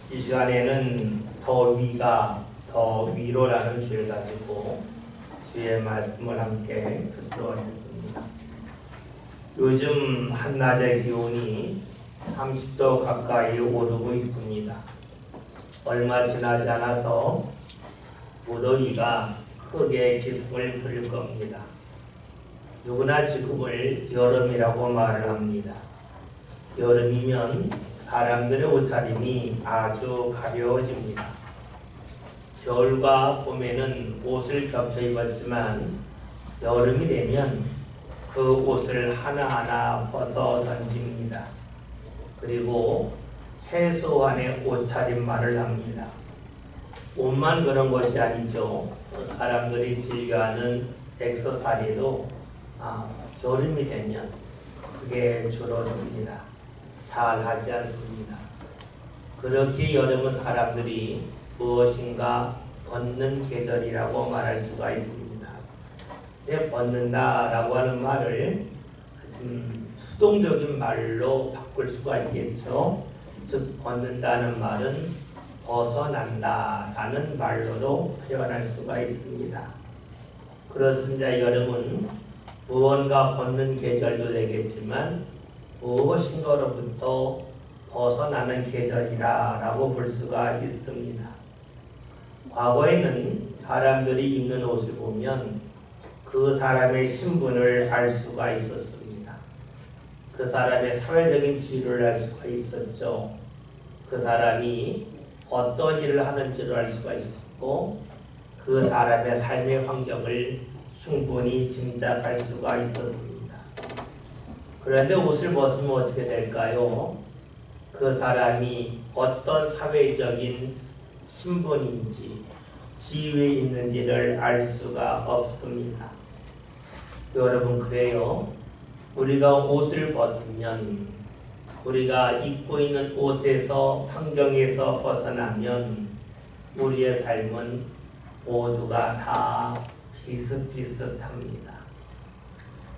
이 시간에는 더위가 더 위로라는 주제를 가지고 주의 말씀을 함께 듣도록 하겠습니다. 요즘 한낮의 기온이 30도 가까이 오르고 있습니다. 얼마 지나지 않아서 무더위가 크게 기승을 부릴 겁니다. 누구나 지금을 여름이라고 말을 합니다. 여름이면 사람들의 옷차림이 아주 가벼워집니다. 겨울과 봄에는 옷을 겹쳐 입었지만 여름이 되면 그 옷을 하나하나 벗어 던집니다. 그리고 최소한의 옷차림말을 합니다. 옷만 그런 것이 아니죠. 사람들이 즐겨하는 액세서리도 여름이 되면 크게 줄어듭니다. 잘 하지 않습니다. 그렇게 여름은 사람들이 무엇인가 벗는 계절이라고 말할 수가 있습니다. 벗는다라고 하는 말을 좀 수동적인 말로 바꿀 수가 있겠죠. 즉 벗는다는 말은 벗어난다라는 말로도 표현할 수가 있습니다. 그렇습니다. 여름은 무언가 벗는 계절도 되겠지만 무엇인가로부터 벗어나는 계절이라고 볼 수가 있습니다. 과거에는 사람들이 입는 옷을 보면 그 사람의 신분을 알 수가 있었습니다. 그 사람의 사회적인 지위를 알 수가 있었죠. 그 사람이 어떤 일을 하는지를 알 수가 있었고 그 사람의 삶의 환경을 충분히 짐작할 수가 있었습니다. 그런데 옷을 벗으면 어떻게 될까요? 그 사람이 어떤 사회적인 신분인지 지위에 있는지를 알 수가 없습니다. 여러분 그래요. 우리가 옷을 벗으면 우리가 입고 있는 옷에서 환경에서 벗어나면 우리의 삶은 모두가 다 비슷비슷합니다.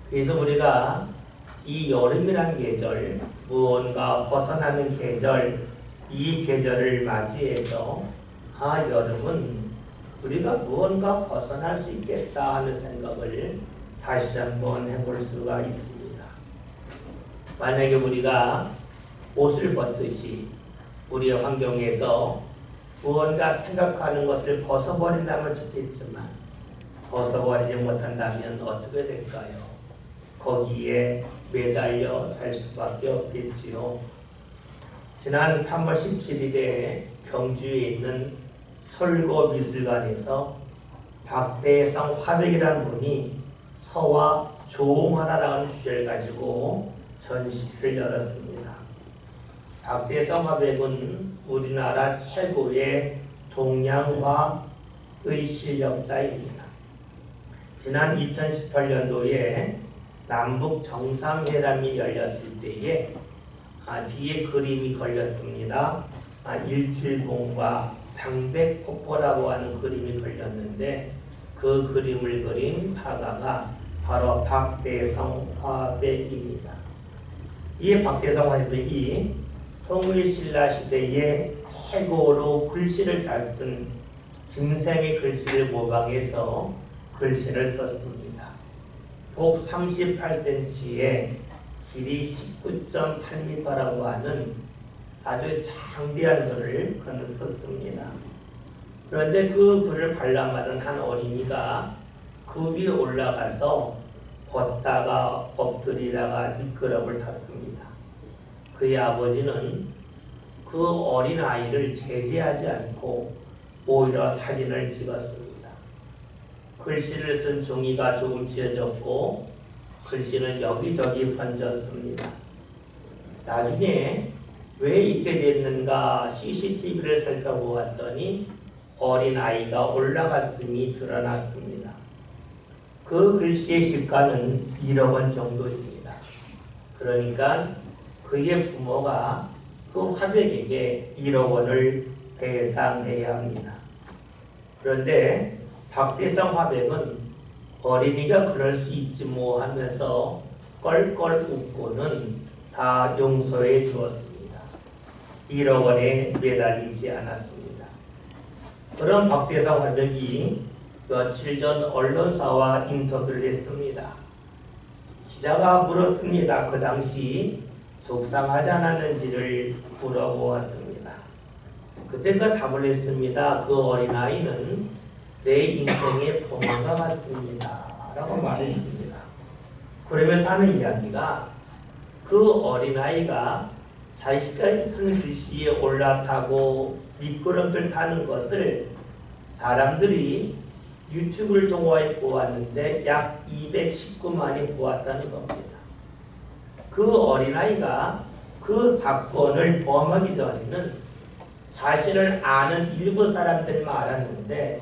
그래서 우리가 이 여름이라는 계절, 무언가 벗어나는 계절, 이 계절을 맞이해서 여름은 우리가 무언가 벗어날 수 있겠다 하는 생각을 다시 한번 해볼 수가 있습니다. 만약에 우리가 옷을 벗듯이 우리의 환경에서 무언가 생각하는 것을 벗어버린다면 좋겠지만 벗어버리지 못한다면 어떻게 될까요? 거기에 매달려 살 수밖에 없겠지요. 지난 3월 17일에 경주에 있는 솔고미술관에서 박대성 화백이라는 분이 서화 조홍하나라는 주제를 가지고 전시를 열었습니다. 박대성 화백은 우리나라 최고의 동양화의 실력자입니다. 지난 2018년도에 남북 정상회담이 열렸을 때에 뒤에 그림이 걸렸습니다. 일출봉과 장백폭포라고 하는 그림이 걸렸는데 그 그림을 그린 화가가 바로 박대성 화백입니다. 이 박대성 화백이 통일신라 시대에 최고로 글씨를 잘 쓴 김생의 글씨를 모방해서 글씨를 썼습니다. 복 38cm에 길이 19.8m라고 하는 아주 장대한 글을 그는 썼습니다. 그런데 그 글을 관람하던 한 어린이가 그 위에 올라가서 걷다가 엎드리다가 미끄럼을 탔습니다. 그의 아버지는 그 어린 아이를 제지하지 않고 오히려 사진을 찍었습니다. 글씨를 쓴 종이가 조금 찢어졌고 글씨는 여기저기 번졌습니다. 나중에 왜 이렇게 됐는가 CCTV를 살펴보았더니 어린 아이가 올라갔음이 드러났습니다. 그 글씨의 시가는 1억 원 정도입니다. 그러니까 그의 부모가 그 화백에게 1억 원을 배상해야 합니다. 그런데 박대성 화백은 어린이가 그럴 수 있지 뭐 하면서 껄껄 웃고는 다 용서해 주었습니다. 1억 원에 매달리지 않았습니다. 그런 박대성 화백이 며칠 전 언론사와 인터뷰를 했습니다. 기자가 물었습니다. 그 당시 속상하지 않았는지를 물어보았습니다. 그때 그 답을 했습니다. 그 어린아이는 내 인생의 봉황과 같습니다. 라고 말했습니다. 그러면서 하는 이야기가 그 어린아이가 자기가 쓴 글씨에 올라타고 미끄럼틀 타는 것을 사람들이 유튜브를 통해 보았는데 약 219만이 보았다는 겁니다. 그 어린아이가 그 사건을 범하기 전에는 자신을 아는 일부 사람들만 알았는데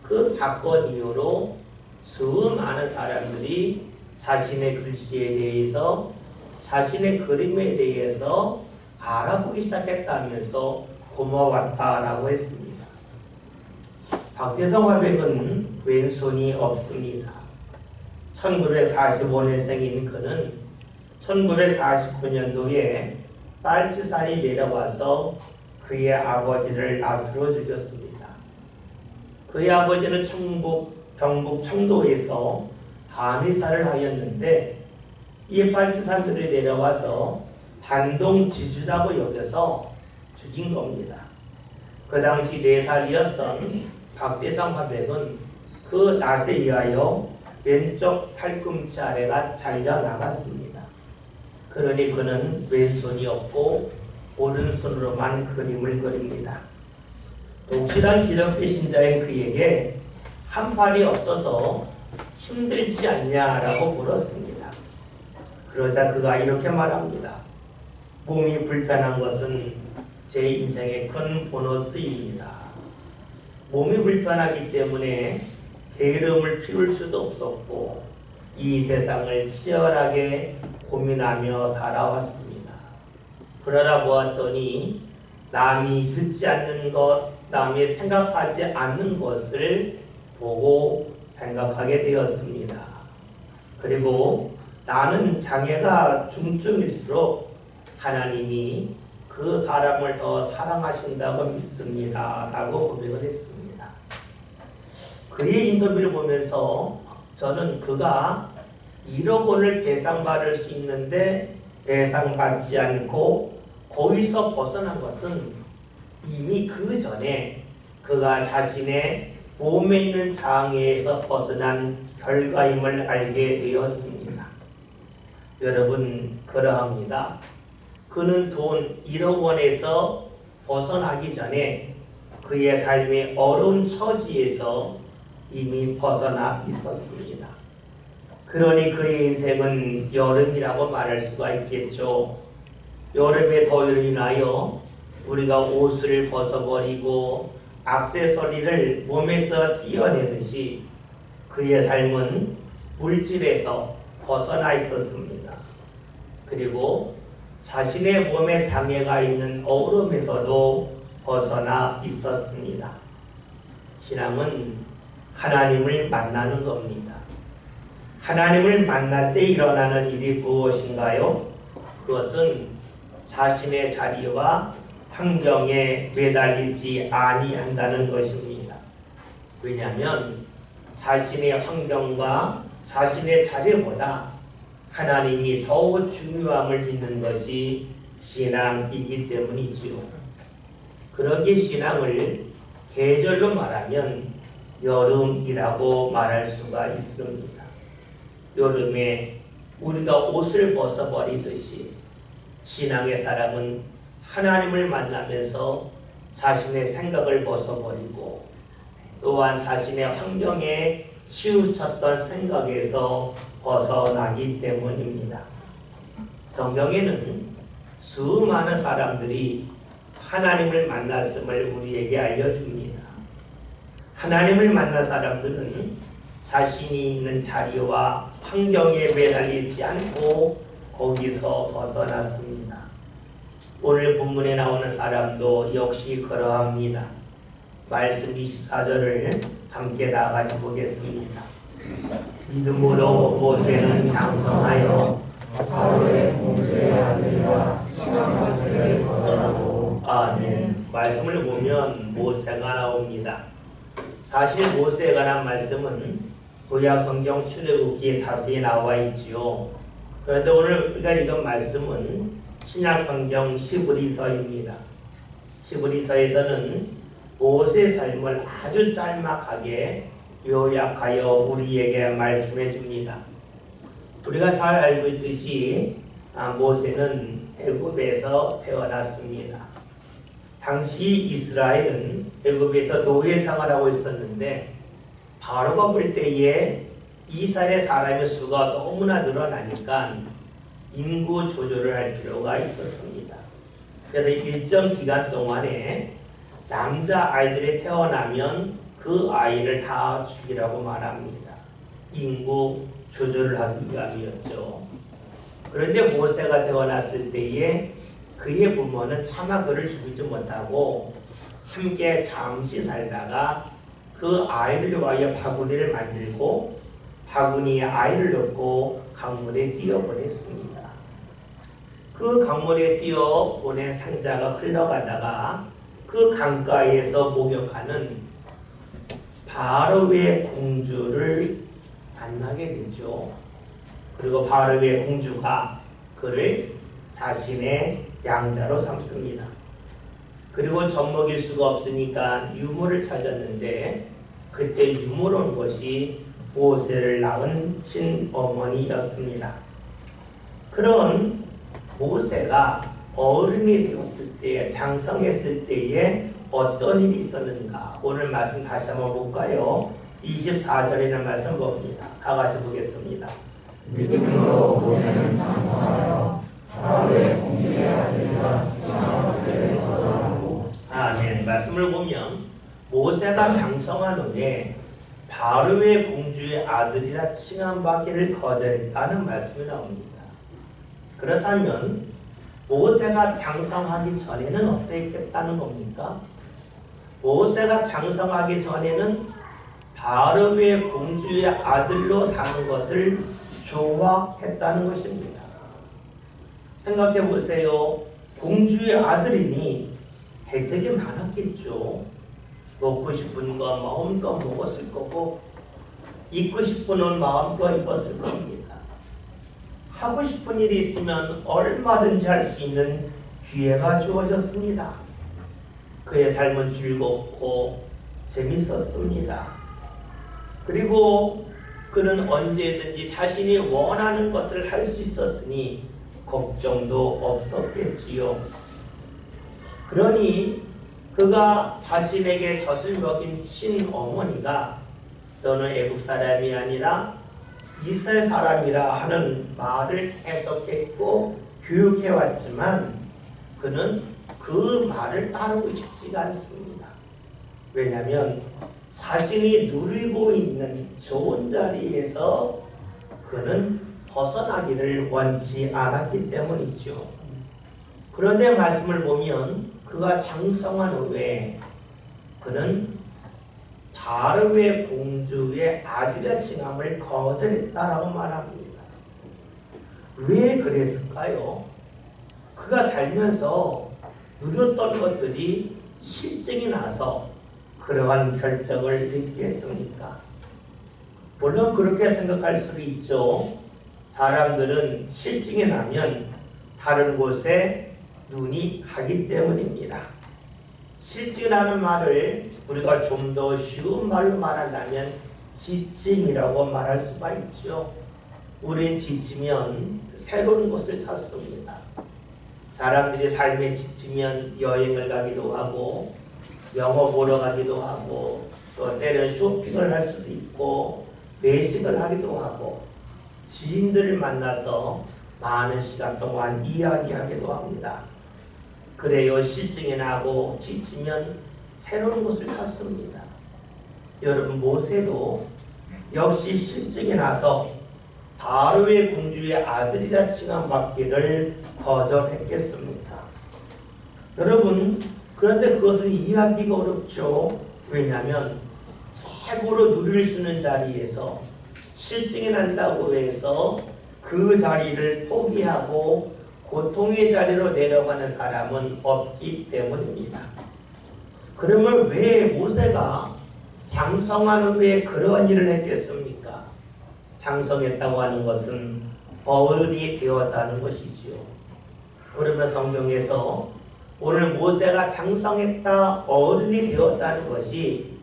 그 사건 이후로 수많은 사람들이 자신의 글씨에 대해서 자신의 그림에 대해서 알아보기 시작했다면서 고마웠다라고 했습니다. 박대성 화백은 왼손이 없습니다. 1945년생인 그는 1949년도에 빨치산이 내려와서 그의 아버지를 낫으로 죽였습니다. 그의 아버지는 경북 청도에서 한의사를 하였는데 이 빨치산들이 내려와서 반동지주라고 여겨서 죽인 겁니다. 그 당시 4살이었던 박대성 화백은 그 낫에 의하여 왼쪽 팔꿈치 아래가 잘려 나갔습니다. 그러니 그는 왼손이 없고 오른손으로만 그림을 그립니다. 독실한 기독교 신자인 그에게 한 팔이 없어서 힘들지 않냐라고 물었습니다. 그러자 그가 이렇게 말합니다. 몸이 불편한 것은 제 인생의 큰 보너스입니다. 몸이 불편하기 때문에 게으름을 피울 수도 없었고 이 세상을 치열하게 고민하며 살아왔습니다. 그러다 보았더니 남이 듣지 않는 것, 남이 생각하지 않는 것을 보고 생각하게 되었습니다. 그리고 나는 장애가 중증일수록 하나님이 그 사람을 더 사랑하신다고 믿습니다. 라고 고백을 했습니다. 그의 인터뷰를 보면서 저는 그가 1억 원을 배상받을 수 있는데 배상받지 않고 거기서 벗어난 것은 이미 그 전에 그가 자신의 몸에 있는 장애에서 벗어난 결과임을 알게 되었습니다. 여러분 그러합니다. 그는 돈 1억 원에서 벗어나기 전에 그의 삶의 어려운 처지에서 이미 벗어나 있었습니다. 그러니 그의 인생은 여름이라고 말할 수가 있겠죠. 여름의 더위로 인하여 우리가 옷을 벗어버리고 액세서리를 몸에서 떼어내듯이 그의 삶은 물질에서 벗어나 있었습니다. 그리고 자신의 몸에 장애가 있는 어려움에서도 벗어나 있었습니다. 신앙은 하나님을 만나는 겁니다. 하나님을 만날 때 일어나는 일이 무엇인가요? 그것은 자신의 자리와 환경에 매달리지 아니한다는 것입니다. 왜냐하면 자신의 환경과 자신의 자리보다 하나님이 더욱 중요함을 믿는 것이 신앙이기 때문이지요. 그러기에 신앙을 계절로 말하면 여름이라고 말할 수가 있습니다. 여름에 우리가 옷을 벗어버리듯이 신앙의 사람은 하나님을 만나면서 자신의 생각을 벗어버리고 또한 자신의 환경에 치우쳤던 생각에서 벗어나기 때문입니다. 성경에는 수많은 사람들이 하나님을 만났음을 우리에게 알려줍니다. 하나님을 만난 사람들은 자신이 있는 자리와 환경에 매달리지 않고 거기서 벗어났습니다. 오늘 본문에 나오는 사람도 역시 그러합니다. 말씀 24절을 함께 다 같이 보겠습니다. 믿음으로 모세는 장성하여 바로의 공주의 아들과 시장한 그를 거절하고 아멘. 말씀을 보면 모세가 나옵니다. 사실 모세에 관한 말씀은 구약성경 출애굽기에 자세히 나와 있지요. 그런데 오늘 우리가 읽은 말씀은 신약성경 히브리서입니다. 히브리서에서는 모세의 삶을 아주 짤막하게 요약하여 우리에게 말씀해 줍니다. 우리가 잘 알고 있듯이 모세는 애굽에서 태어났습니다. 당시 이스라엘은 애굽에서 노예 생활하고 있었는데 바로가 볼 때에 이스라엘의 사람의 수가 너무나 늘어나니까 인구 조절을 할 필요가 있었습니다. 그래서 일정 기간 동안에 남자 아이들이 태어나면 그 아이를 다 죽이라고 말합니다. 인구 조절을 하기 위함이었죠. 그런데 모세가 태어났을 때에 그의 부모는 차마 그를 죽이지 못하고 함께 잠시 살다가 그 아이를 위하여 바구니를 만들고 바구니에 아이를 넣고 강물에 띄어보냈습니다. 그 강물에 띄어보낸 상자가 흘러가다가 그 강가에서 목욕하는 바로의 공주를 만나게 되죠. 그리고 바로의 공주가 그를 자신의 양자로 삼습니다. 그리고 젖먹일 수가 없으니까 유모를 찾았는데 그때 유모로 온 것이 모세를 낳은 친어머니였습니다. 그런 모세가 어른이 되었을 때, 장성했을 때에 어떤 일이 있었는가? 오늘 말씀 다시 한번 볼까요? 24절에는 말씀 봅니다. 다 같이 보겠습니다. 믿음으로 모세는 장성하여 바로의 공주의 아들과 칭함받기를 거절하고. 아멘. 말씀을 보면 모세가 장성한 후에 바로의 공주의 아들이라 칭함받기를 거절했다는 말씀이 나옵니다. 그렇다면 모세가 장성하기 전에는 어땠겠다는 겁니까? 모세가 장성하기 전에는 바로의 공주의 아들로 사는 것을 좋아했다는 것입니다. 생각해 보세요. 공주의 아들이니 혜택이 많았겠죠. 먹고 싶은 거 마음껏 먹었을 거고 입고 싶은 옷 마음껏 입었을 겁니다. 하고 싶은 일이 있으면 얼마든지 할 수 있는 기회가 주어졌습니다. 그의 삶은 즐겁고 재밌었습니다. 그리고 그는 언제든지 자신이 원하는 것을 할 수 있었으니 걱정도 없었겠지요. 그러니 그가 자신에게 젖을 먹인 친어머니가 너는 애굽 사람이 아니라 이스라엘 사람이라 하는 말을 해석했고 교육해왔지만 그는 그 말을 따르고 싶지가 않습니다. 왜냐하면 자신이 누리고 있는 좋은 자리에서 그는 벗어나기를 원치 않았기 때문이죠. 그런데 말씀을 보면 그가 장성한 후에 그는 바로의 공주의 아들의 칭함을 거절했다라고 말합니다. 왜 그랬을까요? 그가 살면서 누렸던 것들이 실증이 나서 그러한 결정을 내리게 했습니까? 물론 그렇게 생각할 수도 있죠. 사람들은 실증이 나면 다른 곳에 눈이 가기 때문입니다. 실증이라는 말을 우리가 좀 더 쉬운 말로 말한다면 지침이라고 말할 수가 있죠. 우린 지치면 새로운 곳을 찾습니다. 사람들이 삶에 지치면 여행을 가기도 하고 영화 보러 가기도 하고 또 때로는 쇼핑을 할 수도 있고 외식을 하기도 하고 지인들을 만나서 많은 시간 동안 이야기하기도 합니다. 그래요. 실증이 나고 지치면 새로운 곳을 찾습니다. 여러분 모세도 역시 실증이 나서 바로의 공주의 아들이라 칭함받기를 거절했겠습니까? 여러분 그런데 그것은 이해하기가 어렵죠. 왜냐하면 최고로 누릴 수 있는 자리에서 실증이 난다고 해서 그 자리를 포기하고 고통의 자리로 내려가는 사람은 없기 때문입니다. 그러면 왜 모세가 장성한 후에 그런 일을 했겠습니까? 장성했다고 하는 것은 어른이 되었다는 것이지요. 그러면 성경에서 오늘 모세가 장성했다, 어른이 되었다는 것이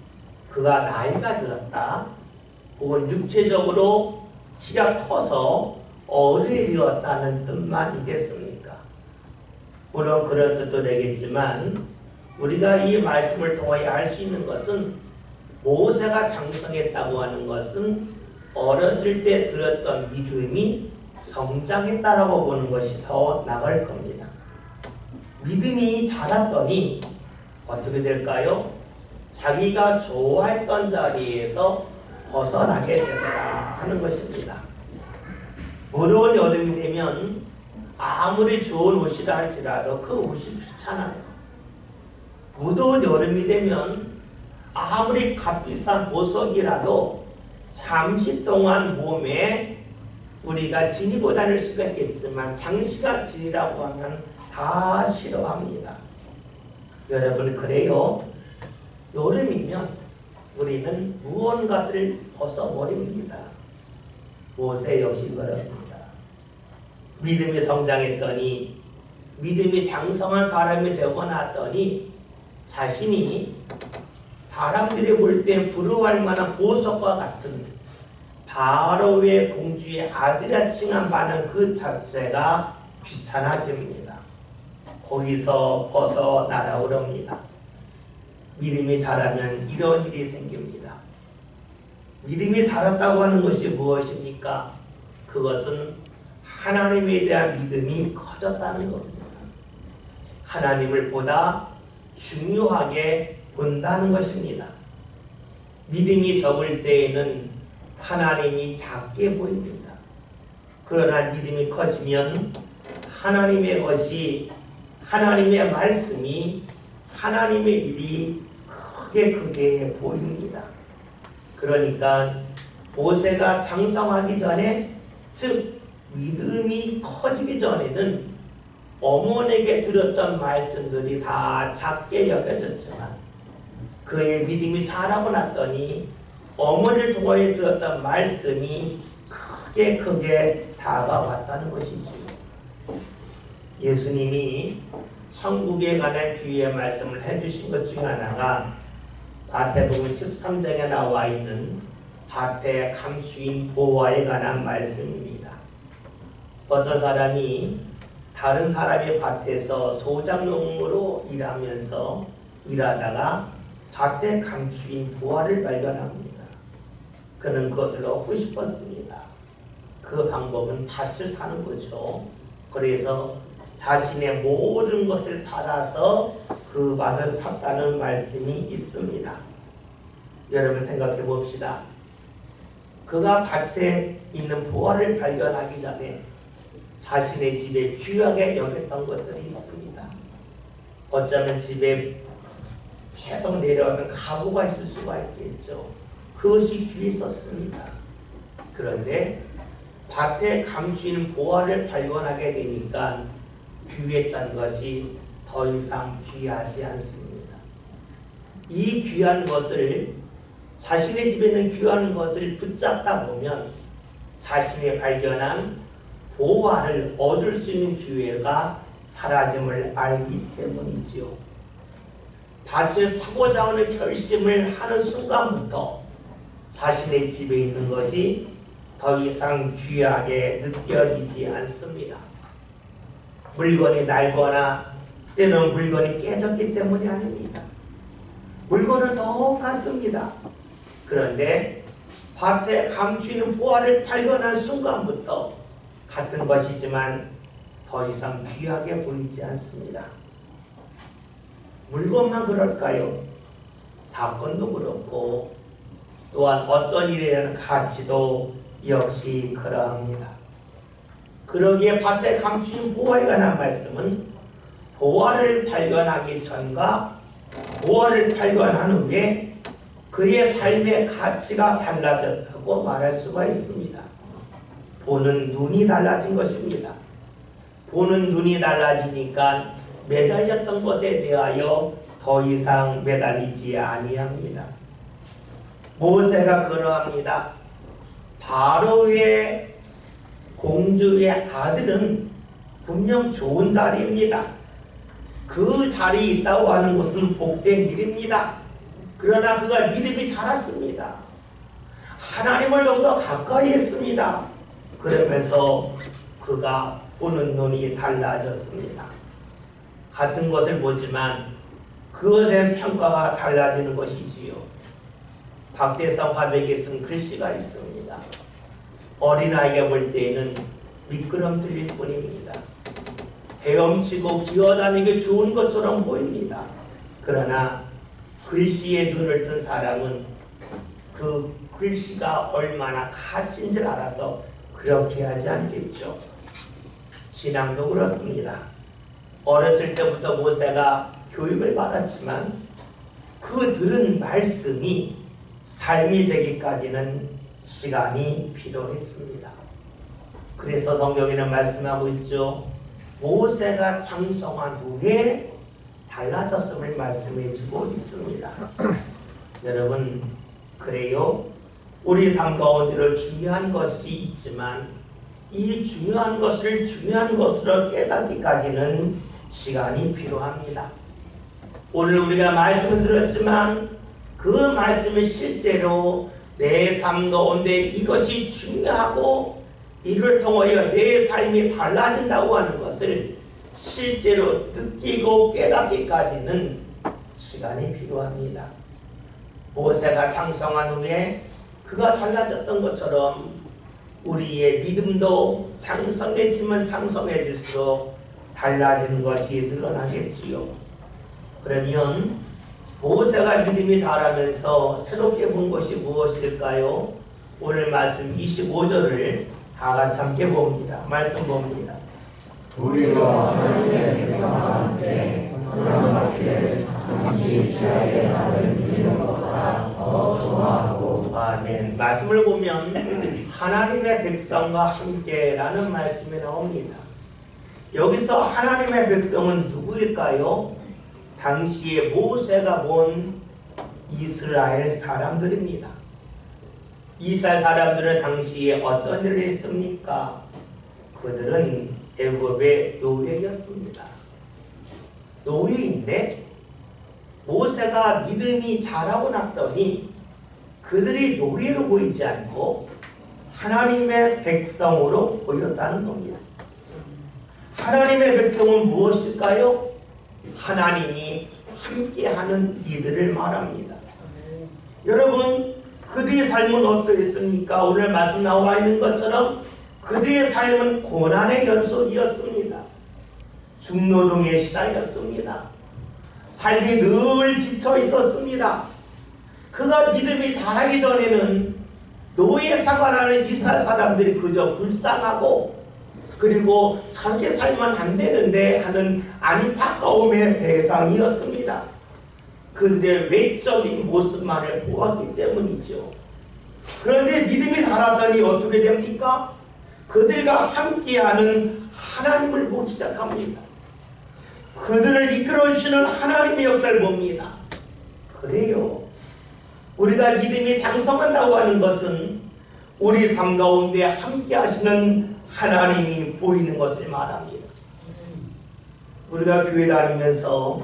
그가 나이가 들었다, 혹은 육체적으로 키가 커서 어른이 되었다는 뜻만이겠습니까? 물론 그런 뜻도 되겠지만 우리가 이 말씀을 통하여 알 수 있는 것은 모세가 장성했다고 하는 것은 어렸을 때 들었던 믿음이 성장했다라고 보는 것이 더 나을 겁니다. 믿음이 자랐더니 어떻게 될까요? 자기가 좋아했던 자리에서 벗어나게 되더라 하는 것입니다. 무더운 여름이 되면 아무리 좋은 옷이라 할지라도 그 옷이 귀찮아요. 무더운 여름이 되면 아무리 값비싼 보석이라도 잠시 동안 몸에 우리가 지니고 다닐 수가 있겠지만 장시간 지니라고 하면 다 싫어합니다. 여러분, 그래요. 여름이면 우리는 무언가를 벗어버립니다. 모세 역시 그럽니다. 믿음이 성장했더니, 믿음이 장성한 사람이 되고 났더니 자신이 사람들이 볼 때 부러워할 만한 보석과 같은 바로의 공주의 아들이라 칭함받는 그 자체가 귀찮아집니다. 거기서 벗어 날아오렵니다. 믿음이 자라면 이런 일이 생깁니다. 믿음이 자랐다고 하는 것이 무엇입니까? 그것은 하나님에 대한 믿음이 커졌다는 겁니다. 하나님을 보다 중요하게 본다는 것입니다. 믿음이 적을 때에는 하나님이 작게 보입니다. 그러나 믿음이 커지면 하나님의 것이, 하나님의 말씀이, 하나님의 일이 크게 보입니다. 그러니까 모세가 장성하기 전에, 즉 믿음이 커지기 전에는 어머니에게 들었던 말씀들이 다 작게 여겨졌지만 그의 믿음이 자라고 났더니 어머니를 통하여 들었던 말씀이 크게 다가왔다는 것이지요. 예수님이 천국에 관한 비유의 말씀을 해주신 것 중에 하나가 마태복음 13장에 나와 있는 밭의 감추인 보화에 관한 말씀입니다. 어떤 사람이 다른 사람의 밭에서 소작농으로 일하다가 밭에 감추인 보화를 발견합니다. 그는 그것을 얻고 싶었습니다. 그 방법은 밭을 사는 거죠. 그래서 자신의 모든 것을 받아서 그 밭을 샀다는 말씀이 있습니다. 여러분 생각해 봅시다. 그가 밭에 있는 보화를 발견하기 전에 자신의 집에 귀하게 여겼던 것들이 있습니다. 어쩌면 집에 계속 내려오는 가구가 있을 수가 있겠죠. 그것이 귀에 있었습니다. 그런데 밭에 감추인 보화를 발견하게 되니까 귀했던 것이 더 이상 귀하지 않습니다. 이 귀한 것을, 자신의 집에 있는 귀한 것을 붙잡다 보면 자신이 발견한 보화를 얻을 수 있는 기회가 사라짐을 알기 때문이지요. 밭을 사고자 하는 결심을 하는 순간부터 자신의 집에 있는 것이 더 이상 귀하게 느껴지지 않습니다. 물건이 낡거나 때로는 물건이 깨졌기 때문이 아닙니다. 물건은 똑같습니다. 그런데 밭에 감추이는 보화를 발견한 순간부터 같은 것이지만 더 이상 귀하게 보이지 않습니다. 물건만 그럴까요? 사건도 그렇고 또한 어떤 일에 대한 가치도 역시 그러합니다. 그러기에 밭에 감추인 보화에 관한 말씀은 보화를 발견하기 전과 보화를 발견한 후에 그의 삶의 가치가 달라졌다고 말할 수가 있습니다. 보는 눈이 달라진 것입니다. 보는 눈이 달라지니까 매달렸던 것에 대하여 더 이상 매달리지 아니합니다. 모세가 그러합니다. 바로의 공주의 아들은 분명 좋은 자리입니다. 그 자리에 있다고 하는 것은 복된 일입니다. 그러나 그가 믿음이 자랐습니다. 하나님을 더욱더 가까이 했습니다. 그러면서 그가 보는 눈이 달라졌습니다. 같은 것을 보지만 그것에 대한 평가가 달라지는 것이지요. 박대성 화백에 쓴 글씨가 있습니다. 어린아이가 볼 때에는 미끄럼틀일 뿐입니다. 헤엄치고 기어다니기 좋은 것처럼 보입니다. 그러나 글씨에 눈을 뜬 사람은 그 글씨가 얼마나 가치인 줄 알아서 그렇게 하지 않겠죠. 신앙도 그렇습니다. 어렸을 때부터 모세가 교육을 받았지만 그 들은 말씀이 삶이 되기까지는 시간이 필요했습니다. 그래서 성경에는 말씀하고 있죠. 모세가 장성한 후에 달라졌음을 말씀해주고 있습니다. 여러분, 그래요? 우리 삶 가운데로 중요한 것이 있지만 이 중요한 것을 중요한 것으로 깨닫기까지는 시간이 필요합니다. 오늘 우리가 말씀을 들었지만 그 말씀이 실제로 내 삶 가운데 이것이 중요하고 이를 통하여 내 삶이 달라진다고 하는 것을 실제로 느끼고 깨닫기까지는 시간이 필요합니다. 모세가 장성한 후에 그가 달라졌던 것처럼 우리의 믿음도 장성해지면 장성해질수록 달라지는 것이 늘어나겠지요. 그러면 모세가 믿음이 자라면서 새롭게 본 것이 무엇일까요? 오늘 말씀 25절을 다 같이 함께 봅니다. 말씀 봅니다. 우리가 하나님의 백성과 함께 하나님께 잠시 지하에 나를 믿는 것보다 더 좋아하고. 아멘. 말씀을 보면 하나님의 백성과 함께라는 말씀이 나옵니다. 여기서 하나님의 백성은 누구일까요? 당시에 모세가 본 이스라엘 사람들입니다. 이스라엘 사람들은 당시에 어떤 일을 했습니까? 그들은 애굽의 노예였습니다. 노예인데 모세가 믿음이 자라고 났더니 그들이 노예로 보이지 않고 하나님의 백성으로 보였다는 겁니다. 하나님의 백성은 무엇일까요? 하나님이 함께하는 이들을 말합니다. 여러분, 그들의 삶은 어떠했습니까? 오늘 말씀 나와 있는 것처럼 그들의 삶은 고난의 연속이었습니다. 중노동에 시달렸습니다. 삶이 늘 지쳐 있었습니다. 그가 믿음이 자라기 전에는 노예 생활하는 이스라엘 사람들이 그저 불쌍하고 그리고 저렇게 살면 안 되는데 하는 안타까움의 대상이었습니다. 그들의 외적인 모습만을 보았기 때문이죠. 그런데 믿음이 자라더니 어떻게 됩니까? 그들과 함께하는 하나님을 보기 시작합니다. 그들을 이끌어주시는 하나님의 역사를 봅니다. 그래요. 우리가 믿음이 장성한다고 하는 것은 우리 삶 가운데 함께 하시는 하나님이 보이는 것을 말합니다. 우리가 교회 다니면서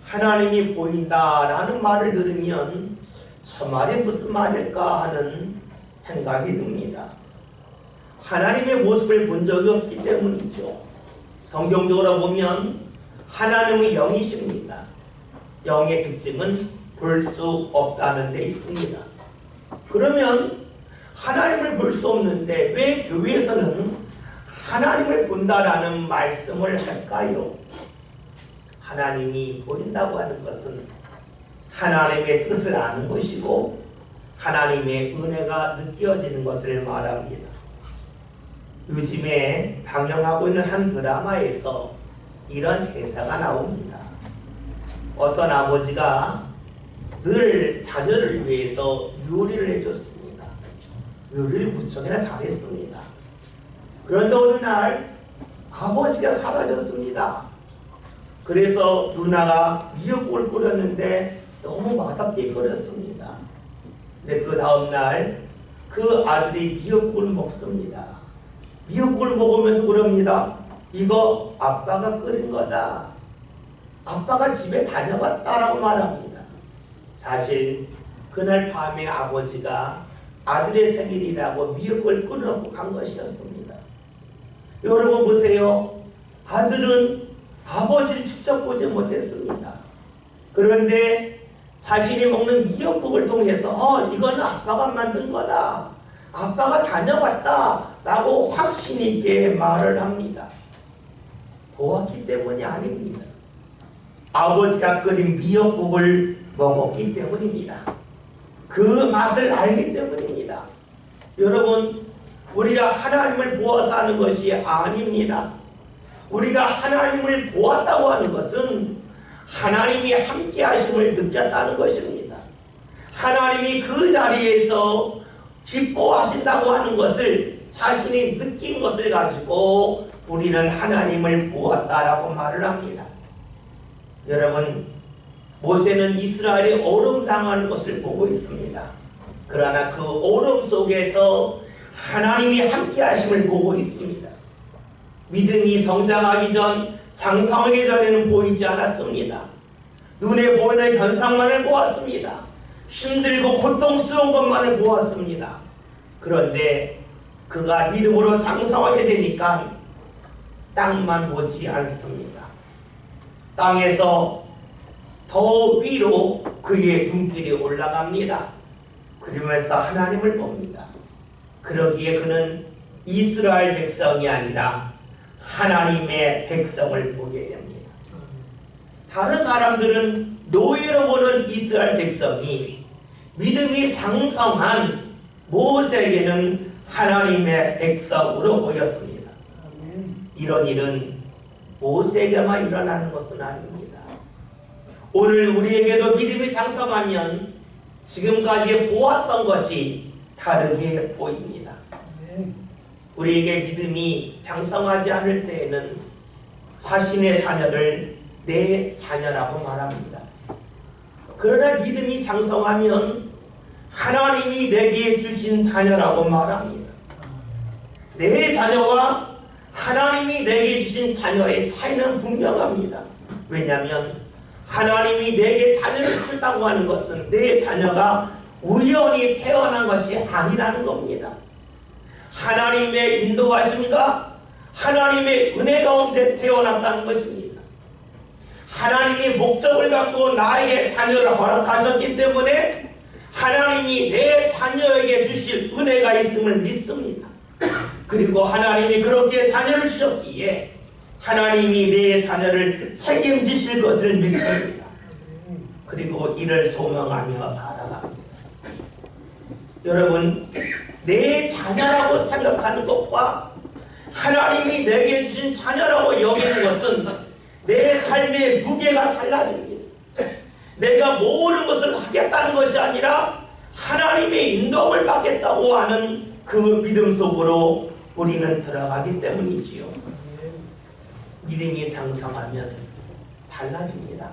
하나님이 보인다라는 말을 들으면 저 말이 무슨 말일까 하는 생각이 듭니다. 하나님의 모습을 본 적이 없기 때문이죠. 성경적으로 보면 하나님은 영이십니다. 영의 특징은 볼 수 없다는 데 있습니다. 그러면 하나님을 볼 수 없는데 왜 교회에서는 하나님을 본다라는 말씀을 할까요? 하나님이 보인다고 하는 것은 하나님의 뜻을 아는 것이고 하나님의 은혜가 느껴지는 것을 말합니다. 요즘에 방영하고 있는 한 드라마에서 이런 대사가 나옵니다. 어떤 아버지가 늘 자녀를 위해서 요리를 해줬습니다. 요리를 무척이나 잘했습니다. 그런데 어느 날 아버지가 사라졌습니다. 그래서 누나가 미역국을 끓였는데 너무 맛없게 끓였습니다. 근데 그 다음날 그 아들이 미역국을 먹습니다. 미역국을 먹으면서 그럽니다. 이거 아빠가 끓인 거다. 아빠가 집에 다녀갔다라고 말합니다. 사실 그날 밤에 아버지가 아들의 생일이라고 미역국을 끓여놓고 간 것이었습니다. 여러분 보세요. 아들은 아버지를 직접 보지 못했습니다. 그런데 자신이 먹는 미역국을 통해서 이거는 아빠가 만든 거다. 아빠가 다녀갔다 라고 확신 있게 말을 합니다. 보았기 때문이 아닙니다. 아버지가 끓인 미역국을 먹었기 때문입니다. 그 맛을 알기 때문입니다. 여러분, 우리가 하나님을 보아서 하는 것이 아닙니다. 우리가 하나님을 보았다고 하는 것은 하나님이 함께 하심을 느꼈다는 것입니다. 하나님이 그 자리에서 기뻐하신다고 하는 것을 자신이 느낀 것을 가지고 우리는 하나님을 보았다라고 말을 합니다. 여러분, 모세는 이스라엘이 어려움당하는 것을 보고 있습니다. 그러나 그 어려움 속에서 하나님이 함께 하심을 보고 있습니다. 믿음이 성장하기 전, 장성하기 전에는 보이지 않았습니다. 눈에 보이는 현상만을 보았습니다. 힘들고 고통스러운 것만을 보았습니다. 그런데 그가 믿음으로 장성하게 되니까 땅만 보지 않습니다. 땅에서 더 위로 그의 눈길이 올라갑니다. 그러면서 하나님을 봅니다. 그러기에 그는 이스라엘 백성이 아니라 하나님의 백성을 보게 됩니다. 다른 사람들은 노예로 보는 이스라엘 백성이 믿음이 장성한 모세에게는 하나님의 백성으로 보였습니다. 이런 일은 모세에게만 일어나는 것은 아닙니다. 오늘 우리에게도 믿음이 장성하면 지금까지 보았던 것이 다르게 보입니다. 우리에게 믿음이 장성하지 않을 때에는 자신의 자녀를 내 자녀라고 말합니다. 그러나 믿음이 장성하면 하나님이 내게 주신 자녀라고 말합니다. 내 자녀와 하나님이 내게 주신 자녀의 차이는 분명합니다. 왜냐하면 하나님이 내게 자녀를 주셨다고 하는 것은 내 자녀가 우연히 태어난 것이 아니라는 겁니다. 하나님의 인도하심과 하나님의 은혜 가운데 태어났다는 것입니다. 하나님이 목적을 갖고 나에게 자녀를 허락하셨기 때문에 하나님이 내 자녀에게 주실 은혜가 있음을 믿습니다. 그리고 하나님이 그렇게 자녀를 주셨기에 하나님이 내 자녀를 책임지실 것을 믿습니다. 그리고 이를 소망하며 살아갑니다. 여러분, 내 자녀라고 생각하는 것과 하나님이 내게 주신 자녀라고 여기는 것은 내 삶의 무게가 달라집니다. 내가 모든 것을 하겠다는 것이 아니라 하나님의 인도를 받겠다고 하는 그 믿음 속으로 우리는 들어가기 때문이지요. 믿음이 장성하면 달라집니다.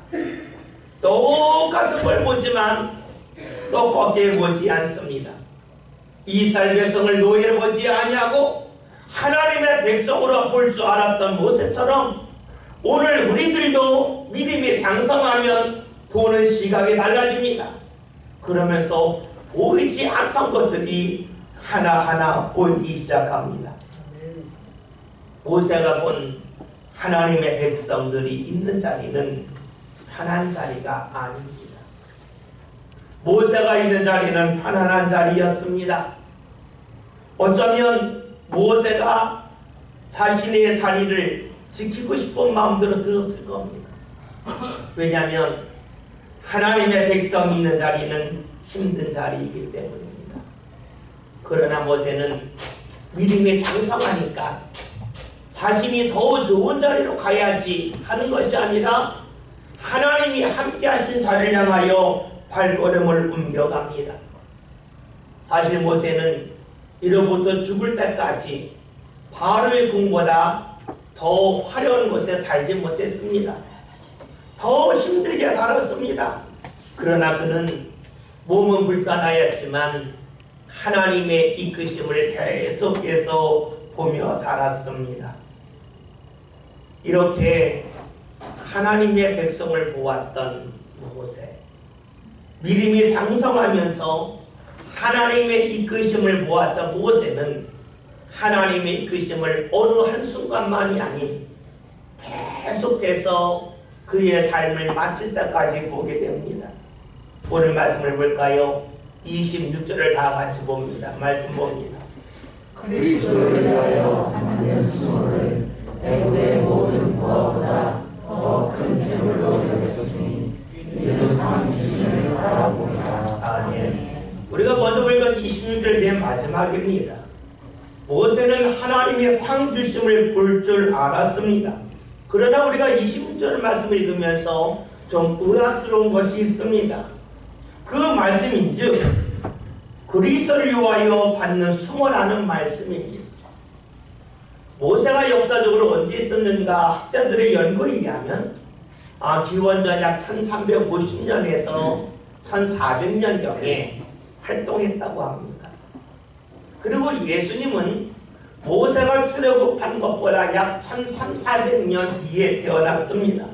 똑같은 걸 보지만 똑같게 보지 않습니다. 이스라엘 백성을 노예로 보지 아니하고 하나님의 백성으로 볼 줄 알았던 모세처럼 오늘 우리들도 믿음이 장성하면 보는 시각이 달라집니다. 그러면서 보이지 않던 것들이 하나하나 보이기 시작합니다. 모세가 본 하나님의 백성들이 있는 자리는 편한 자리가 아닙니다. 모세가 있는 자리는 편안한 자리였습니다. 어쩌면 모세가 자신의 자리를 지키고 싶은 마음대로 들었을 겁니다. 왜냐하면 하나님의 백성이 있는 자리는 힘든 자리이기 때문입니다. 그러나 모세는 믿음이 장성하니까 자신이 더 좋은 자리로 가야지 하는 것이 아니라 하나님이 함께 하신 자리를 향하여 발걸음을 옮겨갑니다. 사실 모세는 이로부터 죽을 때까지 바로의 궁보다 더 화려한 곳에 살지 못했습니다. 더 힘들게 살았습니다. 그러나 그는 몸은 불편하였지만 하나님의 이끄심을 계속해서 보며 살았습니다. 이렇게 하나님의 백성을 보았던 모세, 믿음이 장성하면서 하나님의 이끄심을 보았던 모세는 하나님의 이끄심을 어느 한순간만이 아닌 계속해서 그의 삶을 마칠 때까지 보게 됩니다. 오늘 말씀을 볼까요? 26절을 다 같이 봅니다. 말씀 봅니다. 그리스도를 위하여 받는 수모를 애굽의 모든 부하보다 더 큰 재물로 여겼으니 이는 상 주심을 바라보리라. 아멘. 우리가 먼저 볼 것은 26절 맨 마지막입니다. 모세는 하나님의 상 주심을 볼 줄 알았습니다. 그러나 우리가 26절 말씀을 읽으면서 좀 의아스러운 것이 있습니다. 그 말씀인즉 그리스도를 위하여 받는 수모라는 말씀입니다. 모세가 역사적으로 언제 있었는가 학자들의 연구에 의하면 기원전 약 1350년에서 1400년경에 활동했다고 합니다. 그리고 예수님은 모세가 출애굽한 것보다 약 1300년 뒤에 태어났습니다.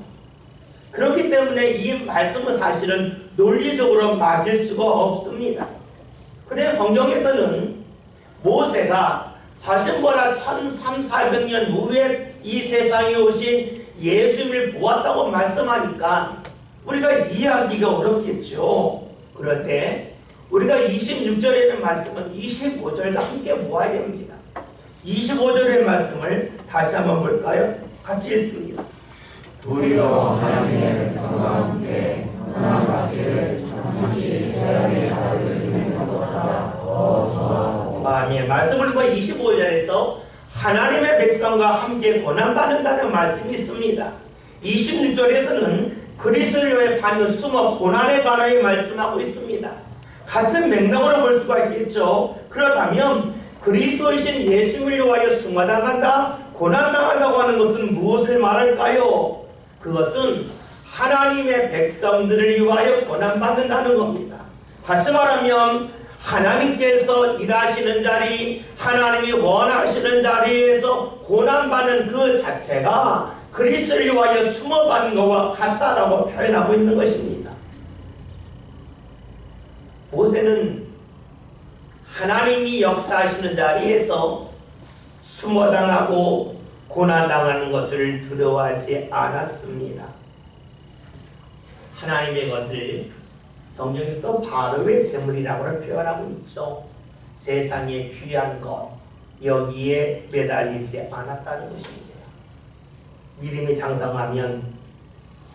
그렇기 때문에 이 말씀은 사실은 논리적으로 맞을 수가 없습니다. 그래서 성경에서는 모세가 자신보다 1300년 후에 이 세상에 오신 예수님을 보았다고 말씀하니까 우리가 이해하기가 어렵겠죠. 그런데 우리가 26절에는 말씀은 25절과 함께 보아야 됩니다. 25절의 말씀을 다시 한번 볼까요? 같이 읽습니다. 우리가 하나님의 백성과 함께 하나님 받기를 잠시 제약의 나를 이루는 것보다 더 좋아하고. 아멘. 말씀을 보면 25절에서 하나님의 백성과 함께 고난받는다는 말씀이 있습니다. 26절에서는 그리스도를 위해 받는 수모 고난에 관하여 말씀하고 있습니다. 같은 맥락으로 볼 수가 있겠죠. 그렇다면 그리스도이신 예수님을 위하여 수모당한다, 고난당한다고 하는 것은 무엇을 말할까요? 그것은 하나님의 백성들을 위하여 고난받는다는 겁니다. 다시 말하면 하나님께서 일하시는 자리, 하나님이 원하시는 자리에서 고난받는 그 자체가 그리스도를 위하여 수모받는 것과 같다라고 표현하고 있는 것입니다. 모세는 하나님이 역사하시는 자리에서 수모당하고 고난당하는 것을 두려워하지 않았습니다. 하나님의 것을 성경에서도 바로의 재물이라고 표현하고 있죠. 세상의 귀한 것, 여기에 매달리지 않았다는 것입니다. 믿음이 장성하면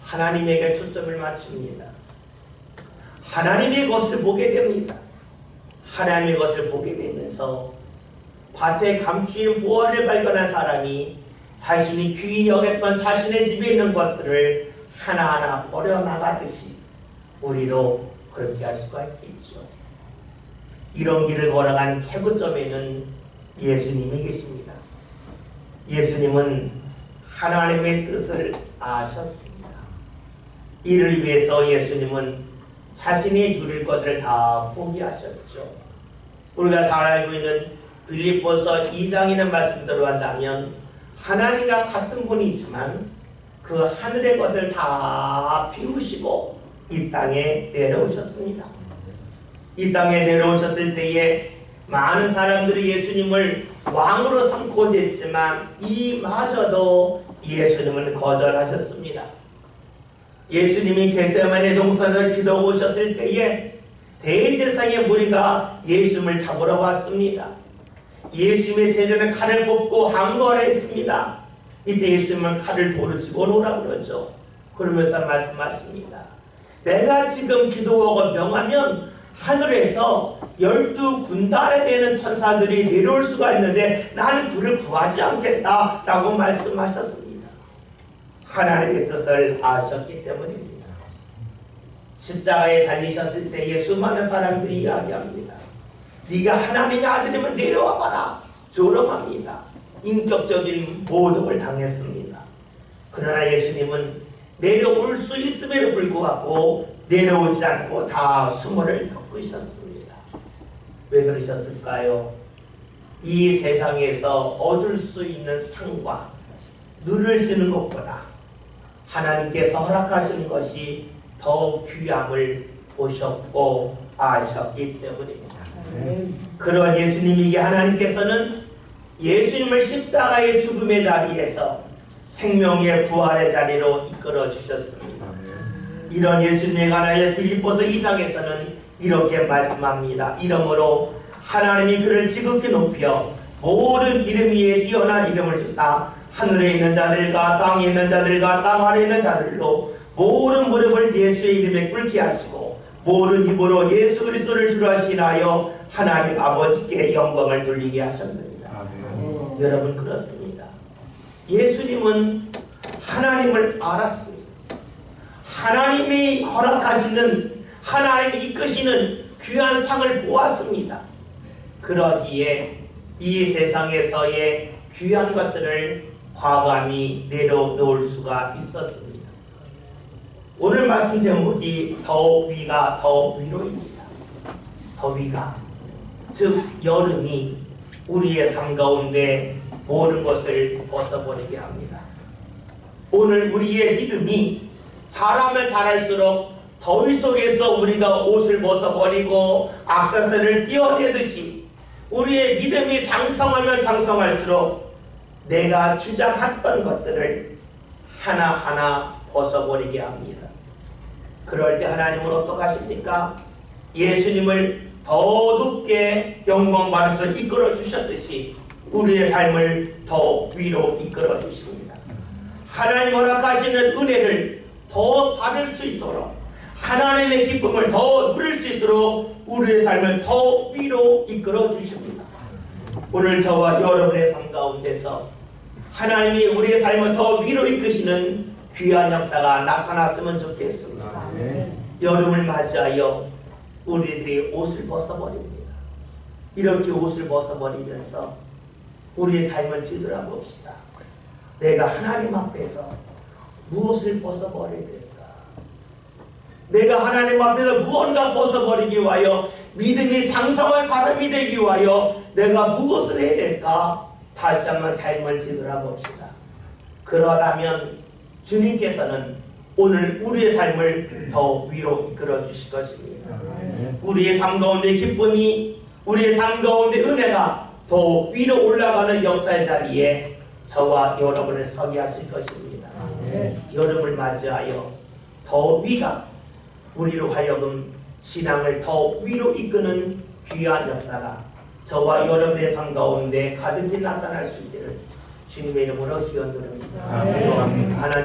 하나님에게 초점을 맞춥니다. 하나님의 것을 보게 됩니다. 하나님의 것을 보게 되면서 밭에 감추인 보화를 발견한 사람이 자신이 귀히 여겼던 자신의 집에 있는 것들을 하나하나 버려나가듯이 우리도 그렇게 할 수가 있겠죠. 이런 길을 걸어간 최고점에는 예수님이 계십니다. 예수님은 하나님의 뜻을 아셨습니다. 이를 위해서 예수님은 자신이 누릴 것을 다 포기하셨죠. 우리가 잘 알고 있는 빌립보서 2장이라는 말씀대로 한다면 하나님과 같은 분이지만 그 하늘의 것을 다 비우시고 이 땅에 내려오셨습니다. 이 땅에 내려오셨을 때에 많은 사람들이 예수님을 왕으로 삼고자 했지만 이마저도 예수님은 거절하셨습니다. 예수님이 겟세마네 동산에서 기도하고 오셨을 때에 대제사장의 무리가 예수님을 잡으러 왔습니다. 예수님의 제자는 칼을 뽑고 항거를 했습니다. 이때 예수님은 칼을 도로 집어넣으라고 그러죠. 그러면서 말씀하십니다. 내가 지금 기도하고 명하면 하늘에서 12군단에 되는 천사들이 내려올 수가 있는데 나는 그를 구하지 않겠다 라고 말씀하셨습니다. 하나님의 뜻을 아셨기 때문입니다. 십자가에 달리셨을 때에 수많은 사람들이 이야기합니다. 네가 하나님의 아들이면 내려와 봐라. 조롱합니다. 인격적인 모독을 당했습니다. 그러나 예수님은 내려올 수 있음에도 불구하고 내려오지 않고 다 수모를 덮으셨습니다. 왜 그러셨을까요? 이 세상에서 얻을 수 있는 상과 누릴 수 있는 것보다 하나님께서 허락하신 것이 더욱 귀함을 보셨고 아셨기 때문입니다. 그런 예수님에게 하나님께서는 예수님을 십자가의 죽음의 자리에서 생명의 부활의 자리로 이끌어 주셨습니다. 이런 예수님에 관하여 빌립보서 2장에서는 이렇게 말씀합니다. 이러므로 하나님이 그를 지극히 높여 모든 이름 위에 뛰어난 이름을 주사 하늘에 있는 자들과 땅에 있는 자들과 땅 아래 있는 자들로 모든 무릎을 예수의 이름에 꿇게 하시고 모든 입으로 예수 그리스도를 주로 하시나요 하나님 아버지께 영광을 돌리게 하셨느니라. 여러분 그렇습니다. 예수님은 하나님을 알았습니다. 하나님이 허락하시는 하나님이 이끄시는 귀한 상을 보았습니다. 그러기에 이 세상에서의 귀한 것들을 과감히 내려놓을 수가 있었습니다. 오늘 말씀 제목이 더위가 더 위로입니다. 더위가 즉 여름이 우리의 삶 가운데 모든 것을 벗어버리게 합니다. 오늘 우리의 믿음이 자라면 자랄수록 더위 속에서 우리가 옷을 벗어버리고 악사슬을 띄어내듯이 우리의 믿음이 장성하면 장성할수록 내가 주장했던 것들을 하나하나 벗어버리게 합니다. 그럴 때 하나님은 어떡하십니까? 예수님을 더 높게 영광받아서 이끌어 주셨듯이 우리의 삶을 더 위로 이끌어 주십니다. 하나님 허락하시는 은혜를 더 받을 수 있도록 하나님의 기쁨을 더 누릴 수 있도록 우리의 삶을 더 위로 이끌어 주십니다. 오늘 저와 여러분의 삶 가운데서 하나님이 우리의 삶을 더 위로 이끄시는 귀한 역사가 나타났으면 좋겠습니다. 여름을 맞이하여 우리들이 옷을 벗어버립니다. 이렇게 옷을 벗어버리면서 우리의 삶을 뒤돌아봅시다. 내가 하나님 앞에서 무엇을 벗어버려야 될까? 내가 하나님 앞에서 무언가 벗어버리기 위하여 믿음이 장성한 사람이 되기 위하여 내가 무엇을 해야 될까? 다시 한번 삶을 뒤돌아봅시다. 그러다면 주님께서는 오늘 우리의 삶을 더 위로 이끌어 주실 것입니다. 우리의 삶 가운데 기쁨이 우리의 삶 가운데 은혜가 더 위로 올라가는 역사의 자리에 저와 여러분을 서게 하실 것입니다. 여름을 맞이하여 더 위가 우리로 하여금 신앙을 더 위로 이끄는 귀한 역사가 저와 여러분의 삶 가운데 가득히 나타날 수 있기를 주님의 이름으로 기원드립니다. 하나님